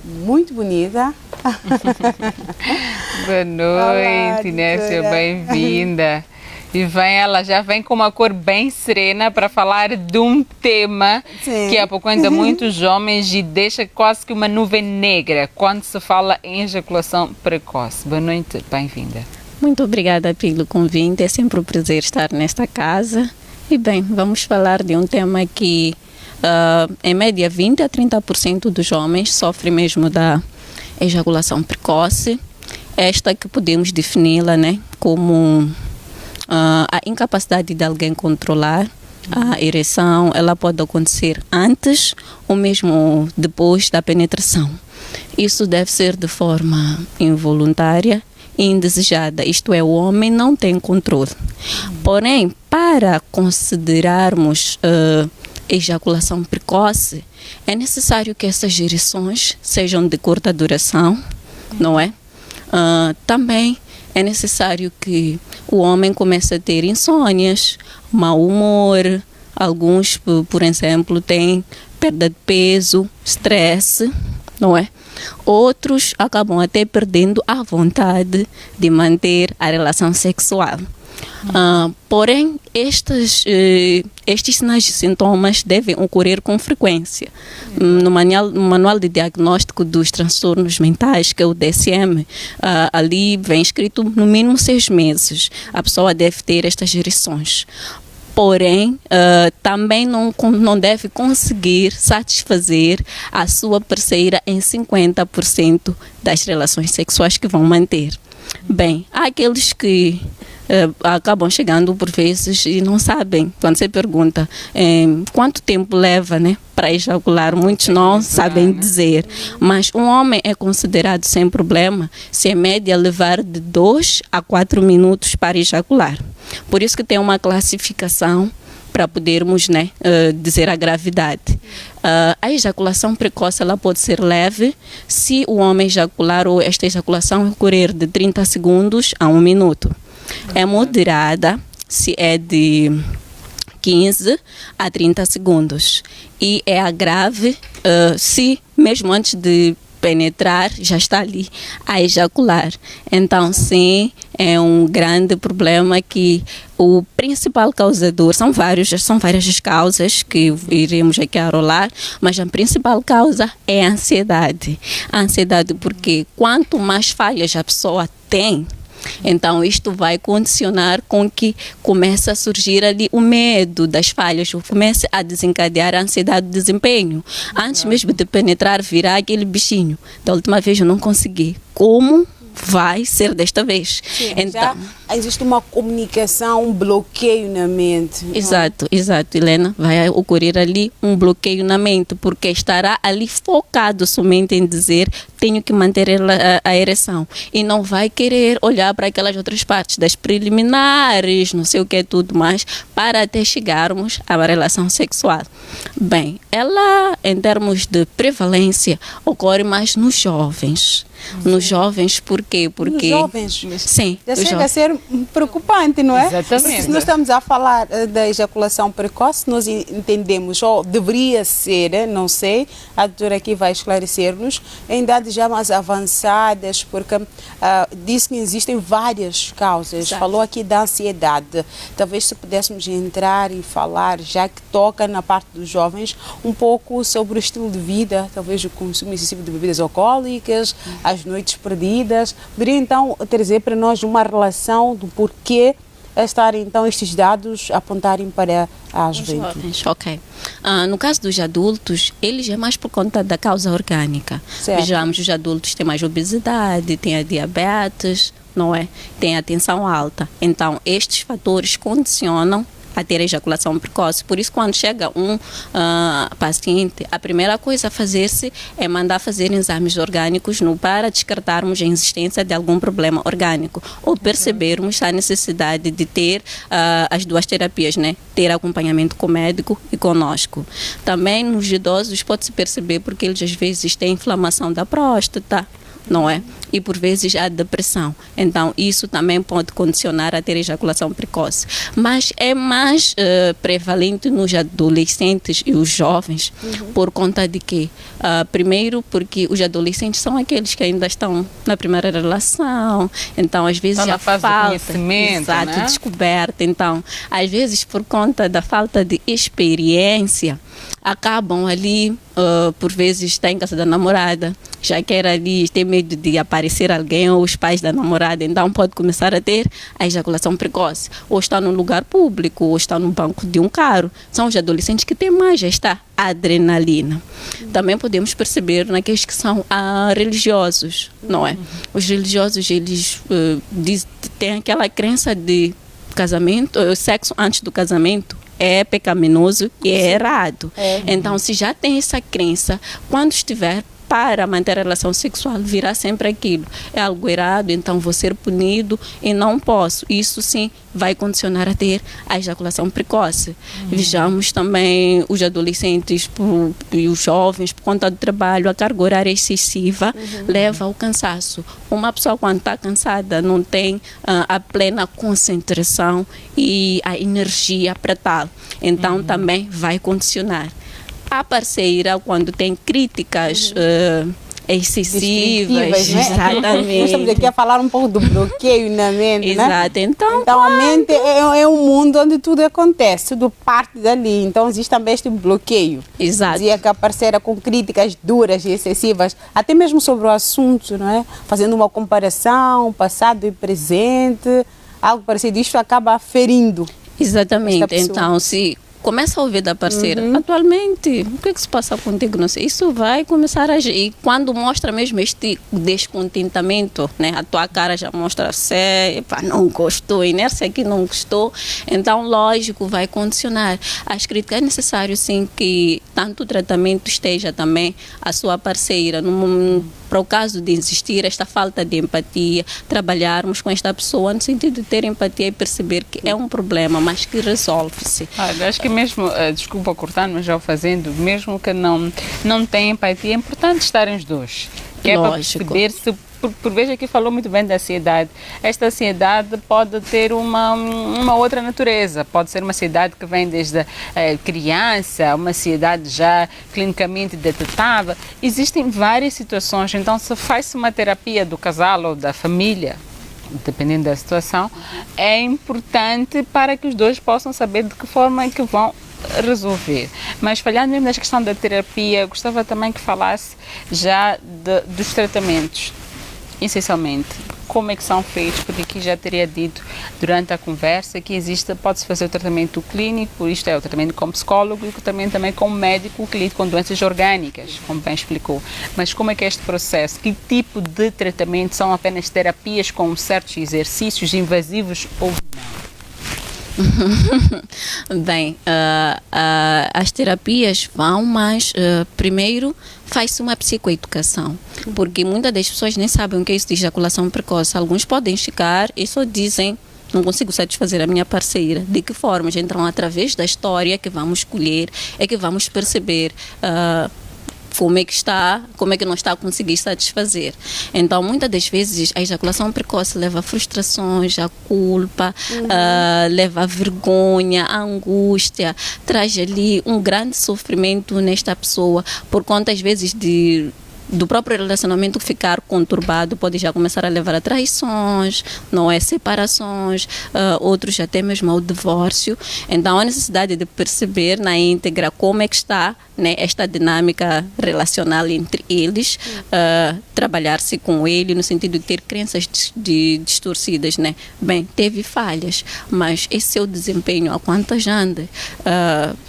Muito bonita. Boa noite, Nécia, bem-vinda. E ela já vem com uma cor bem serena para falar de um tema que apoquenta muitos homens e deixa quase que uma nuvem negra quando se fala em ejaculação precoce. Boa noite, bem-vinda. Muito obrigada pelo convite, é sempre um prazer estar nesta casa. E bem, vamos falar de um tema que em média 20 a 30% dos homens sofrem mesmo da ejaculação precoce. Esta que podemos defini-la, né, como a incapacidade de alguém controlar a ereção. Ela pode acontecer antes ou mesmo depois da penetração. Isso deve ser de forma involuntária e indesejada, isto é, o homem não tem controle. Porém, para considerarmos ejaculação precoce, é necessário que essas ereções sejam de curta duração, não é? Também é necessário que o homem comece a ter insônias, mau humor. Alguns, por exemplo, têm perda de peso, estresse, não é? Outros acabam até perdendo a vontade de manter a relação sexual. Porém, estes sinais e sintomas devem ocorrer com frequência. No manual de diagnóstico dos transtornos mentais, que é o DSM, ali vem escrito no mínimo 6 meses. A pessoa deve ter estas ereções. Porém, também não deve conseguir satisfazer a sua parceira em 50% das relações sexuais que vão manter. Bem, há aqueles que acabam chegando por vezes e não sabem. Quando você pergunta quanto tempo leva, né, para ejacular, muitos não sabem dizer. Mas um homem é considerado sem problema se em média levar de 2 a 4 minutos para ejacular. Por isso que tem uma classificação para podermos, né, dizer a gravidade. A ejaculação precoce ela pode ser leve se o homem ejacular ou esta ejaculação ocorrer de 30 segundos a 1 minuto. É moderada se é de 15 a 30 segundos. E é a grave se mesmo antes de penetrar já está ali a ejacular. Então, sim, é um grande problema que o principal causador, são várias as causas que iremos aqui arolar, mas a principal causa é a ansiedade. A ansiedade porque quanto mais falhas a pessoa tem, então isto vai condicionar com que comece a surgir ali o medo das falhas, comece a desencadear a ansiedade do desempenho. Antes mesmo de penetrar, virá aquele bichinho. Da última vez eu não consegui. Como vai ser desta vez? Sim, então, já existe uma comunicação, um bloqueio na mente. Exato, Helena. Vai ocorrer ali um bloqueio na mente, porque estará ali focado somente em dizer tenho que manter a ereção. E não vai querer olhar para aquelas outras partes, das preliminares, não sei o que é tudo mais, para até chegarmos à relação sexual. Bem, ela, em termos de prevalência, ocorre mais nos jovens. Nos jovens, por quê? Porque nos jovens? Sim. Já chega a ser preocupante, não é? Exatamente. Se nós estamos a falar da ejaculação precoce, nós entendemos, ou deveria ser, não sei, a doutora aqui vai esclarecer-nos, em idades já mais avançadas, porque disse que existem várias causas. Exato. Falou aqui da ansiedade. Talvez se pudéssemos entrar e falar, já que toca na parte dos jovens, um pouco sobre o estilo de vida, talvez o consumo excessivo de bebidas alcoólicas, as noites perdidas. Poderia então trazer para nós uma relação do porquê estar então estes dados apontarem para a juventude? Ok. No caso dos adultos, eles é mais por conta da causa orgânica. Certo. Vejamos, os adultos têm mais obesidade, têm a diabetes, não é? Têm a tensão alta. Então, estes fatores condicionam a ter ejaculação precoce. Por isso, quando chega um paciente, a primeira coisa a fazer-se é mandar fazer exames orgânicos para descartarmos a existência de algum problema orgânico ou percebermos a necessidade de ter as duas terapias, né? Ter acompanhamento com o médico e conosco. Também nos idosos pode-se perceber porque eles às vezes têm inflamação da próstata, não é? e por vezes a depressão. Então isso também pode condicionar a ter ejaculação precoce. Mas é mais prevalente nos adolescentes e os jovens, por conta de quê? Primeiro porque os adolescentes são aqueles que ainda estão na primeira relação, então às vezes já falta né? descoberta. Então, às vezes por conta da falta de experiência, acabam ali, por vezes está em casa da namorada, já quer ali, tem medo de aparecer alguém ou os pais da namorada, então pode começar a ter a ejaculação precoce. Ou está num lugar público, ou está no banco de um carro. São os adolescentes que têm mais esta adrenalina. Também podemos perceber naqueles que são religiosos, não é? Os religiosos, eles têm aquela crença de casamento, sexo antes do casamento é pecaminoso e é errado. Então, se já tem essa crença, quando estiver para manter a relação sexual, virá sempre aquilo. É algo errado, então vou ser punido e não posso. Isso sim vai condicionar a ter a ejaculação precoce. Vejamos também os adolescentes e os jovens, por conta do trabalho, a carga horária excessiva leva ao cansaço. Uma pessoa, quando está cansada, não tem a plena concentração e a energia para tal. Então também vai condicionar. A parceira, quando tem críticas excessivas, né? Exatamente. Estamos aqui a falar um pouco do bloqueio na mente, Exato. né? Então a mente é um mundo onde tudo acontece, tudo parte dali. Então existe também este bloqueio. Exato. Dizia que a parceira com críticas duras e excessivas, até mesmo sobre o assunto, não é? Fazendo uma comparação, passado e presente, algo parecido, isto acaba ferindo. Exatamente. Então, se começa a ouvir da parceira, atualmente, o que é que se passa contigo? Não sei. Isso vai começar a agir. E quando mostra mesmo este descontentamento, né? A tua cara já mostra não gostou, a inércia aqui não gostou. Então, lógico, vai condicionar. As críticas é necessário, sim, que tanto o tratamento esteja também a sua parceira, para o caso de existir esta falta de empatia, trabalharmos com esta pessoa no sentido de ter empatia e perceber que é um problema, mas que resolve-se. Acho que mesmo, desculpa cortar, mas já o fazendo, mesmo que não tenha empatia, é importante estarem os dois. Que é para perceber se, por vezes aqui falou muito bem da ansiedade. Esta ansiedade pode ter uma outra natureza, pode ser uma ansiedade que vem desde a criança, uma ansiedade já clinicamente detetável. Existem várias situações, então se faz uma terapia do casal ou da família, dependendo da situação, é importante para que os dois possam saber de que forma é que vão resolver. Mas falando mesmo nesta questão da terapia, eu gostava também que falasse já dos tratamentos, essencialmente. Como é que são feitos? Porque aqui já teria dito durante a conversa que pode-se fazer o tratamento clínico, isto é, o tratamento com psicólogo e também com médico que lida com doenças orgânicas, como bem explicou. Mas como é que é este processo? Que tipo de tratamento? São apenas terapias com certos exercícios invasivos ou não? Bem, as terapias vão, mas primeiro faz-se uma psicoeducação, porque muitas das pessoas nem sabem o que é isso de ejaculação precoce. Alguns podem chegar e só dizem: não consigo satisfazer a minha parceira. De que formas? Então, através da história que vamos escolher, é que vamos perceber como é que não está a conseguir satisfazer. Então, muitas das vezes, a ejaculação precoce leva a frustrações, a culpa, leva a vergonha, a angústia, traz ali um grande sofrimento nesta pessoa, por conta, às vezes, do próprio relacionamento ficar conturbado, pode já começar a levar a traições, não é, separações, outros até mesmo ao divórcio. Então, a necessidade de perceber na íntegra como é que está, né, esta dinâmica relacional entre eles, trabalhar-se com ele no sentido de ter crenças distorcidas, né? Bem, teve falhas, mas esse seu desempenho a quantas anda?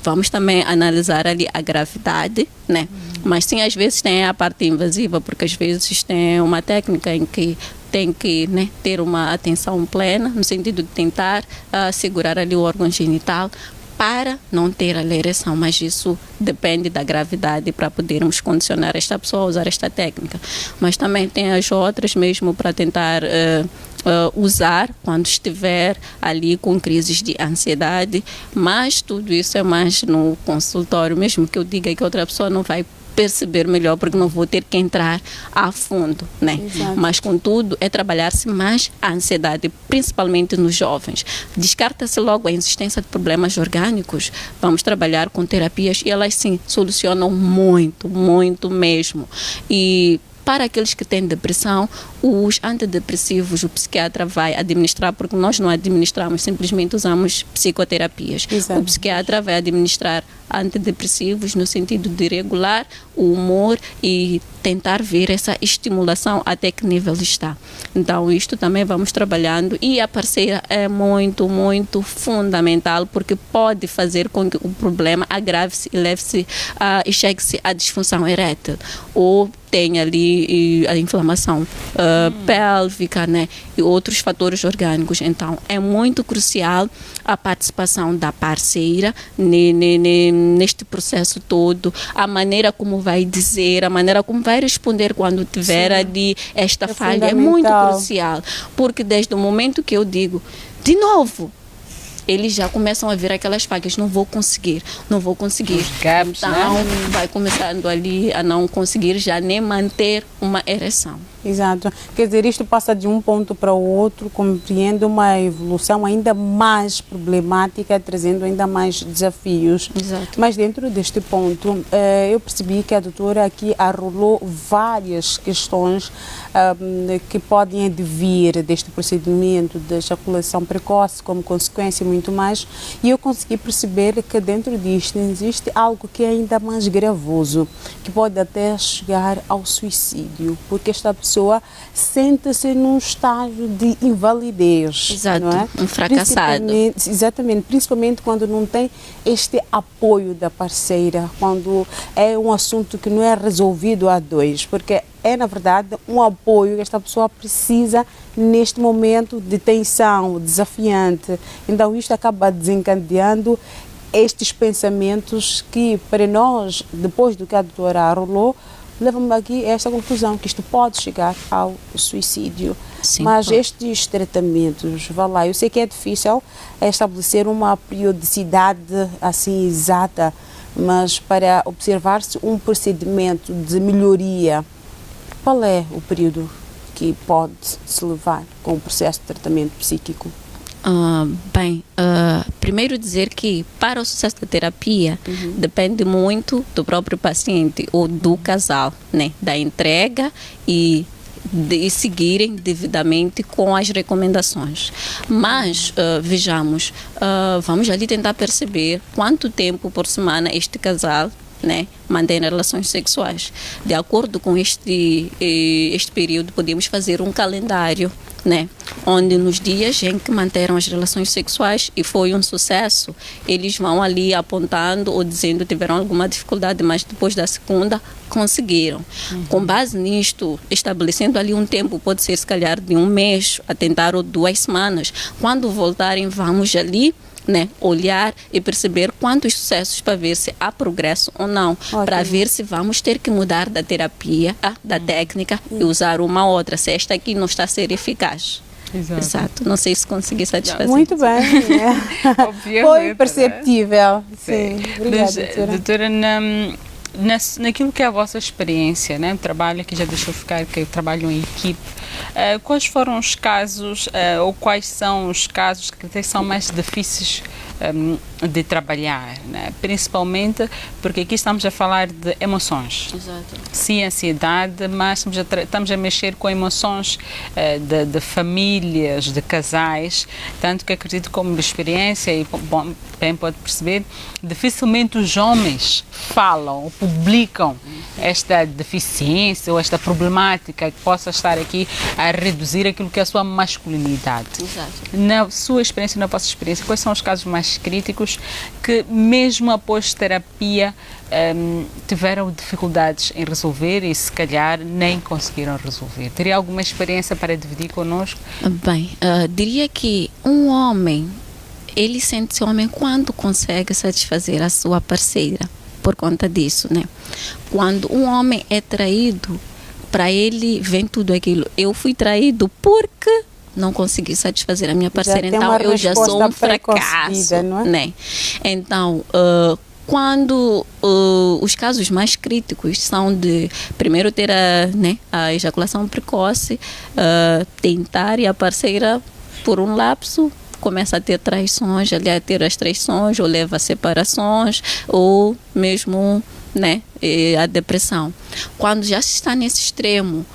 Vamos também analisar ali a gravidade, né? Mas sim, às vezes tem a parte invasiva, porque às vezes tem uma técnica em que tem que, né, ter uma atenção plena, no sentido de tentar segurar ali o órgão genital para não ter a ereção, mas isso depende da gravidade para podermos condicionar esta pessoa a usar esta técnica. Mas também tem as outras mesmo para tentar usar quando estiver ali com crises de ansiedade, mas tudo isso é mais no consultório, mesmo que eu diga que outra pessoa não vai perceber melhor, porque não vou ter que entrar a fundo, né? Exato. Mas, contudo, é trabalhar-se mais a ansiedade, principalmente nos jovens. Descarta-se logo a existência de problemas orgânicos. Vamos trabalhar com terapias e elas, sim, solucionam muito, muito mesmo. E para aqueles que têm depressão, os antidepressivos, o psiquiatra vai administrar, porque nós não administramos, simplesmente usamos psicoterapias. Exato. O psiquiatra vai administrar antidepressivos no sentido de regular o humor e tentar ver essa estimulação até que nível está. Então, isto também vamos trabalhando, e a parceira é muito, muito fundamental, porque pode fazer com que o problema agrave-se e leve-se e chegue-se à disfunção erétil, ou tem ali a inflamação pélvica, né, e outros fatores orgânicos. Então, é muito crucial a participação da parceira neste processo todo, a maneira como vai dizer, a maneira como vai responder quando tiver ali esta falha é muito crucial, porque desde o momento que eu digo, de novo, eles já começam a ver aquelas falhas, não vou conseguir. Os gaps, então, né? vai começando ali a não conseguir já nem manter uma ereção. Exato. Quer dizer, isto passa de um ponto para o outro, compreende uma evolução ainda mais problemática, trazendo ainda mais desafios. Exato. Mas dentro deste ponto, eu percebi que a doutora aqui arrolou várias questões que podem advir deste procedimento de ejaculação precoce, como consequência e muito mais. E eu consegui perceber que dentro disto existe algo que é ainda mais gravoso, que pode até chegar ao suicídio, porque esta pessoa sente-se num estágio de invalidez. Exato, não é? Um fracassado. Exatamente, principalmente quando não tem este apoio da parceira, quando é um assunto que não é resolvido a dois, porque é, na verdade, um apoio que esta pessoa precisa neste momento de tensão desafiante. Então, isto acaba desencadeando estes pensamentos que, para nós, depois do que a doutora arrolou, levam-me aqui a esta conclusão, que isto pode chegar ao suicídio. Sim, mas pode. estes tratamentos, vá lá, eu sei que é difícil estabelecer uma periodicidade assim exata, mas para observar-se um procedimento de melhoria, qual é o período que pode se levar com o processo de tratamento psíquico? Primeiro dizer que para o sucesso da terapia depende muito do próprio paciente ou do casal, né? Da entrega e de seguirem devidamente com as recomendações. Mas, vejamos, vamos ali tentar perceber quanto tempo por semana este casal, né, mantém relações sexuais. De acordo com este período, podemos fazer um calendário, né, onde nos dias em que manteram as relações sexuais e foi um sucesso, eles vão ali apontando ou dizendo que tiveram alguma dificuldade, mas depois da segunda conseguiram. Com base nisto, estabelecendo ali um tempo, pode ser se calhar de um mês a tentar ou 2 semanas. Quando voltarem, vamos ali, né, olhar e perceber quantos sucessos para ver se há progresso ou não, para ver se vamos ter que mudar da terapia, da técnica e usar uma outra, se esta aqui não está a ser eficaz. Exato. Não sei se consegui satisfazer. Muito bem. Obviamente, foi perceptível. Sim. Obrigada, doutora, naquilo que é a vossa experiência, né? Trabalho que já deixou ficar que trabalham em equipe, quais foram os casos ou quais são os casos que são mais difíceis de trabalhar, né? Principalmente porque aqui estamos a falar de emoções. Exato. Sim, ansiedade, mas estamos a mexer com emoções de famílias, de casais, tanto que acredito como experiência e bom, bem pode perceber, dificilmente os homens falam ou publicam esta deficiência ou esta problemática que possa estar aqui a reduzir aquilo que é a sua masculinidade. Exato. Na sua experiência, na vossa experiência, quais são os casos mais críticos que mesmo após terapia tiveram dificuldades em resolver e se calhar nem conseguiram resolver? Teria alguma experiência para dividir connosco? Bem, diria que um homem, ele sente-se homem quando consegue satisfazer a sua parceira, por conta disso, né? Quando um homem é traído, para ele vem tudo aquilo. Eu fui traído porque não consegui satisfazer a minha parceira, então eu já sou um fracasso, não é? né? Então, Quando os casos mais críticos são de, primeiro, ter a ejaculação precoce, tentar, e a parceira, por um lapso, começa a ter traições, a ter as traições, ou leva a separações, ou mesmo a depressão. Quando já se está nesse extremo,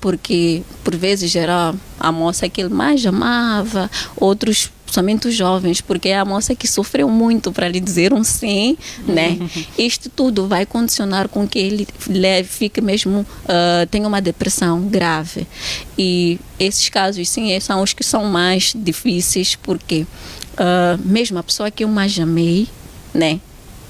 porque por vezes era a moça que ele mais amava, outros somente os jovens, porque é a moça que sofreu muito para lhe dizer um sim, Isto tudo vai condicionar com que ele fique mesmo, tenha uma depressão grave. E esses casos, sim, são os que são mais difíceis, porque mesmo a pessoa que eu mais amei,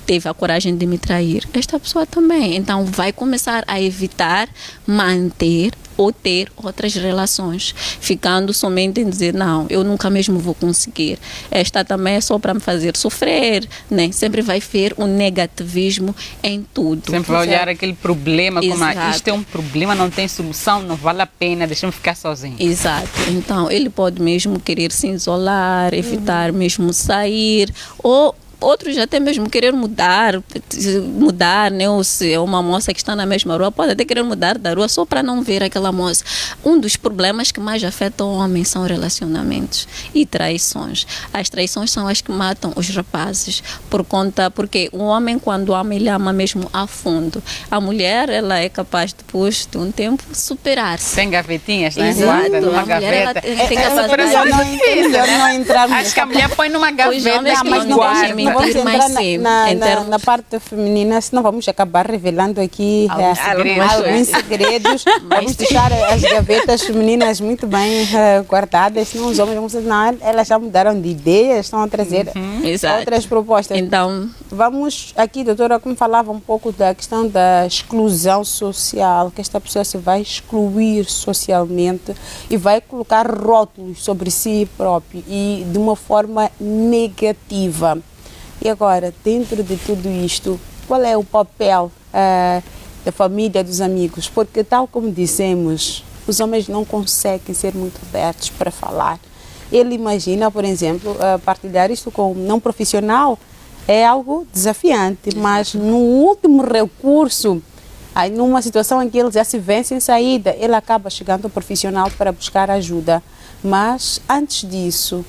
teve a coragem de me trair, esta pessoa também. Então vai começar a evitar manter ou ter outras relações, ficando somente em dizer, não, eu nunca mesmo vou conseguir. Esta também é só para me fazer sofrer, Sempre vai ver o negativismo em tudo. Sempre vai olhar aquele problema como isto é um problema, não tem solução, não vale a pena, deixa-me ficar sozinho. Exato. Então ele pode mesmo querer se isolar, evitar mesmo sair, ou outros até mesmo querer mudar, ou se é uma moça que está na mesma rua, pode até querer mudar da rua só para não ver aquela moça. Um dos problemas que mais afetam o homem são relacionamentos e traições. As traições são as que matam os rapazes, porque o homem, quando ama, ele ama mesmo a fundo. A mulher, ela é capaz, depois de um tempo, superar-se. Tem gavetinhas, né? Exato. Numa gaveta. Tem capacidade Acho que a mulher põe numa gaveta, mas não guarda. vamos entrar na parte feminina, senão vamos acabar revelando aqui alguns segredos. Vamos deixar as gavetas femininas muito bem guardadas, senão os homens vão dizer, não, elas já mudaram de ideia, estão a trazer outras propostas. Então, vamos aqui, doutora, como falava um pouco da questão da exclusão social, que esta pessoa se vai excluir socialmente e vai colocar rótulos sobre si próprio e de uma forma negativa. E agora, dentro de tudo isto, qual é o papel da família, dos amigos? Porque, tal como dissemos, os homens não conseguem ser muito abertos para falar. Ele imagina, por exemplo, partilhar isto com um não profissional é algo desafiante, mas no último recurso, numa situação em que ele já se vê sem saída, ele acaba chegando ao profissional para buscar ajuda. Mas, antes disso,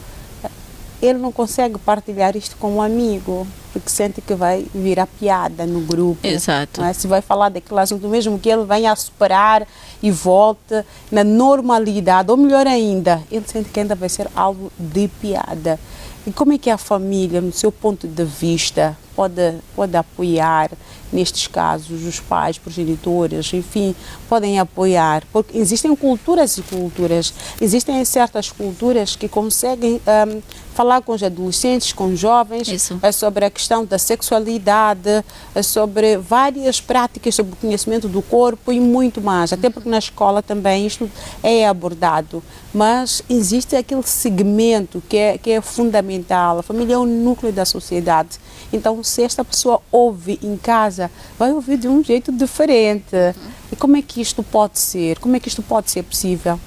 ele não consegue partilhar isto com um amigo, porque sente que vai virar piada no grupo. Exato. Se vai falar daquele assunto, mesmo que ele venha a superar e volte na normalidade, ou melhor ainda, ele sente que ainda vai ser algo de piada. E como é que a família, no seu ponto de vista, pode apoiar nestes casos? Os pais, progenitores, enfim, podem apoiar, porque existem culturas e culturas. Existem certas culturas que conseguem falar com os adolescentes, com os jovens, sobre a questão da sexualidade, sobre várias práticas sobre o conhecimento do corpo e muito mais. Até porque na escola também isto é abordado. Mas existe aquele segmento que é fundamental. A família é o núcleo da sociedade. Então, se esta pessoa ouve em casa, vai ouvir de um jeito diferente. E como é que isto pode ser? Como é que isto pode ser possível?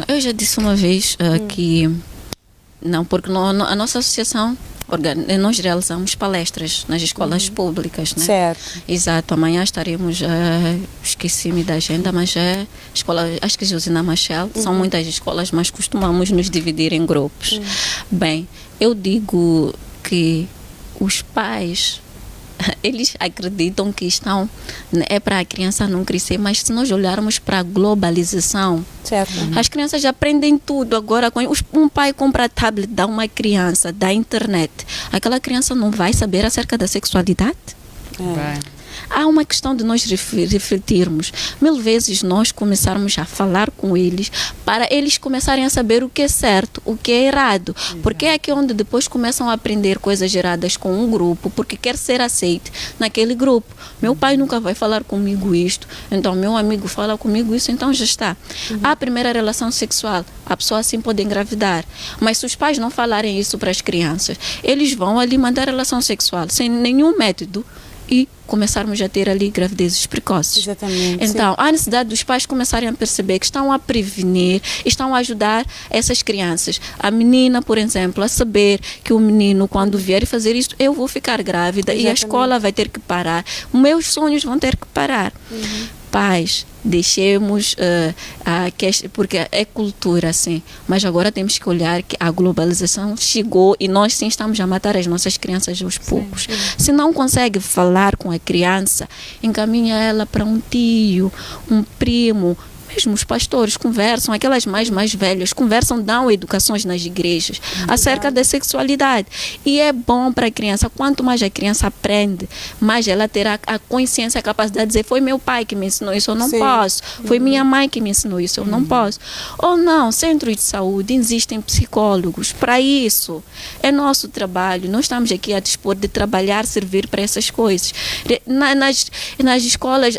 Eu já disse uma vez que não, porque a nossa associação, nós realizamos palestras nas escolas públicas, né? Certo. Exato. Amanhã estaremos, esqueci-me da agenda, mas é escola, acho que Josina Machel, são muitas escolas, mas costumamos nos dividir em grupos. Bem, eu digo que os pais, eles acreditam que estão, é para a criança não crescer, mas se nós olharmos para a globalização, certo. As crianças já aprendem tudo agora. Um pai compra a tablet, dá uma criança, dá internet, aquela criança não vai saber acerca da sexualidade? Vai. Há uma questão de nós refletirmos. 1000 vezes nós começarmos a falar com eles para eles começarem a saber o que é certo, o que é errado. Porque é aqui onde depois começam a aprender coisas geradas com um grupo, porque quer ser aceito naquele grupo. Meu pai nunca vai falar comigo isto, então meu amigo fala comigo isso, então já está. A primeira relação sexual, a pessoa assim pode engravidar. Mas se os pais não falarem isso para as crianças, eles vão ali mandar relação sexual sem nenhum método. e começarmos a ter ali gravidezes precoces. Exatamente. Então, há necessidade dos pais começarem a perceber que estão a prevenir, estão a ajudar essas crianças. A menina, por exemplo, a saber que o menino, quando vier fazer isto, eu vou ficar grávida. Exatamente. E a escola vai ter que parar. Meus sonhos vão ter que parar. Pais, deixemos porque é cultura, assim, mas agora temos que olhar que a globalização chegou e nós sim estamos a matar as nossas crianças aos poucos. Se não consegue falar com a criança, encaminha ela para um tio, um primo. Mesmo os pastores conversam, aquelas mais velhas conversam, dão educações nas igrejas acerca da sexualidade. E é bom para a criança. Quanto mais a criança aprende, mais ela terá a consciência, a capacidade de dizer: foi meu pai que me ensinou isso, eu não posso. Foi minha mãe que me ensinou isso, eu não posso. Ou não, centros de saúde, existem psicólogos para isso. É nosso trabalho. Nós estamos aqui a dispor de trabalhar, servir para essas coisas. Nas escolas,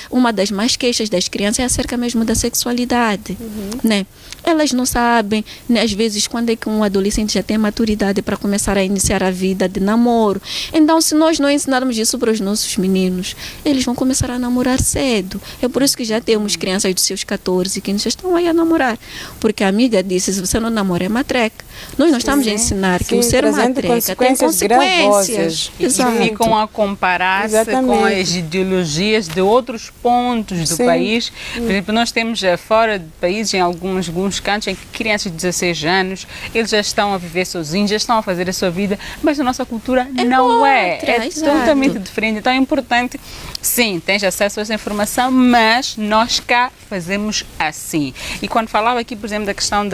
uma das mais queixas das crianças é acerca mesmo da sexualidade, né? Elas não sabem, né, às vezes, quando é que um adolescente já tem maturidade para começar a iniciar a vida de namoro. Então, se nós não ensinarmos isso para os nossos meninos, eles vão começar a namorar cedo. É por isso que já temos crianças de seus 14, 15 já estão aí a namorar. Porque a amiga disse: se você não namora, é matreca. Nós não estamos a ensinar que o ser matreca tem consequências. E ficam a comparar-se com as ideologias de outros pontos do país. Por exemplo, nós temos fora do país, em alguns cantos, em que crianças de 16 anos, eles já estão a viver sozinhos, já estão a fazer a sua vida, mas a nossa cultura não é. É totalmente diferente. Então é importante, sim, tens acesso a essa informação, mas nós cá fazemos assim. E quando falava aqui, por exemplo, da questão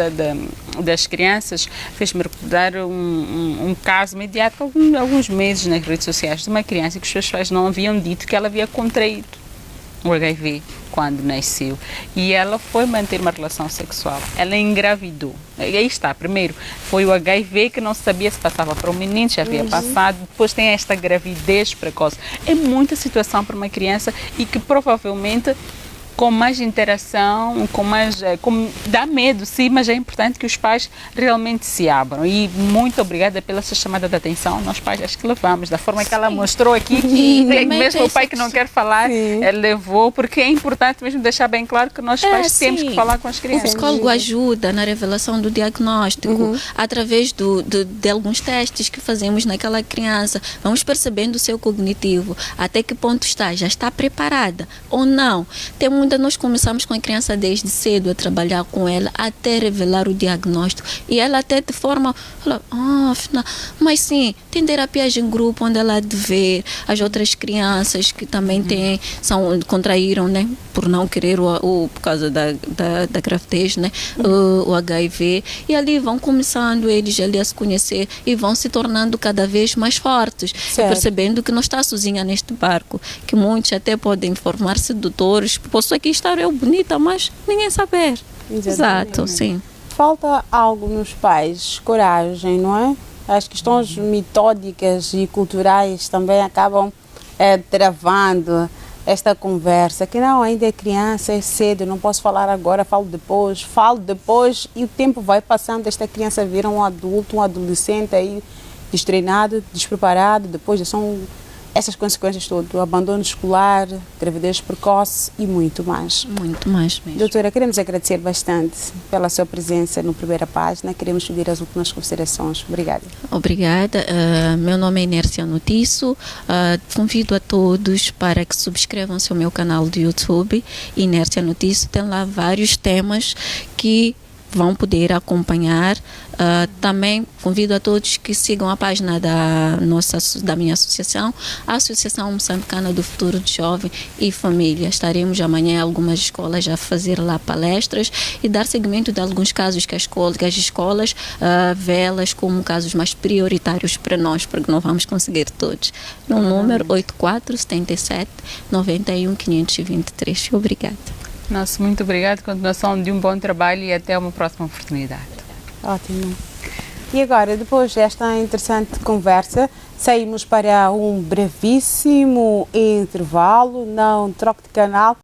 das crianças, fez-me recordar um caso mediático há alguns meses nas redes sociais de uma criança que os seus pais não haviam dito que ela havia contraído o HIV quando nasceu, e ela foi manter uma relação sexual, ela engravidou. E aí está, primeiro foi o HIV que não sabia se passava para o menino, já havia passado, depois tem esta gravidez precoce. É muita situação para uma criança e que provavelmente com mais interação, dá medo, sim, mas é importante que os pais realmente se abram. E muito obrigada pela sua chamada de atenção. Nós pais acho que levamos, da forma que ela mostrou aqui, mesmo o pai que não quer falar, levou, porque é importante mesmo deixar bem claro que nós pais temos que falar com as crianças. O psicólogo ajuda na revelação do diagnóstico, através de alguns testes que fazemos naquela criança. Vamos percebendo o seu cognitivo, até que ponto está, já está preparada ou não. Nós começamos com a criança desde cedo a trabalhar com ela até revelar o diagnóstico. E ela até de forma, mas sim, tem terapias em grupo onde ela há de ver as outras crianças que também contraíram, né, por não querer por causa da gravidez, né, o HIV. E ali vão começando eles ali a se conhecer e vão se tornando cada vez mais fortes, percebendo que não está sozinha neste barco, que muitos até podem formar-se doutores. Posso aqui estar eu bonita, mas ninguém saber. Exato, sim. Falta algo nos pais, coragem, não é? As questões metódicas e culturais também acabam travando esta conversa, que não, ainda é criança, é cedo, não posso falar agora, falo depois e o tempo vai passando, esta criança vira um adulto, um adolescente aí destreinado, despreparado, depois já são essas consequências todas, o abandono escolar, gravidez precoce e muito mais. Muito mais mesmo. Doutora, queremos agradecer bastante pela sua presença no Primeira Página, queremos pedir as últimas considerações. Obrigada. Obrigada. Meu nome é Inércia Notiço. Convido a todos para que subscrevam-se ao meu canal do YouTube, Inércia Notiço. Tem lá vários temas que vão poder acompanhar. Também convido a todos que sigam a página da minha associação, a Associação Moçambicana do Futuro de Jovem e Família. Estaremos amanhã em algumas escolas a fazer lá palestras e dar seguimento de alguns casos que as escolas vê-las como casos mais prioritários para nós, porque não vamos conseguir todos. No número 8477 91 523. Obrigada. Nosso muito obrigado, continuação de um bom trabalho e até uma próxima oportunidade. Ótimo. E agora, depois desta interessante conversa, saímos para um brevíssimo intervalo, não troque de canal.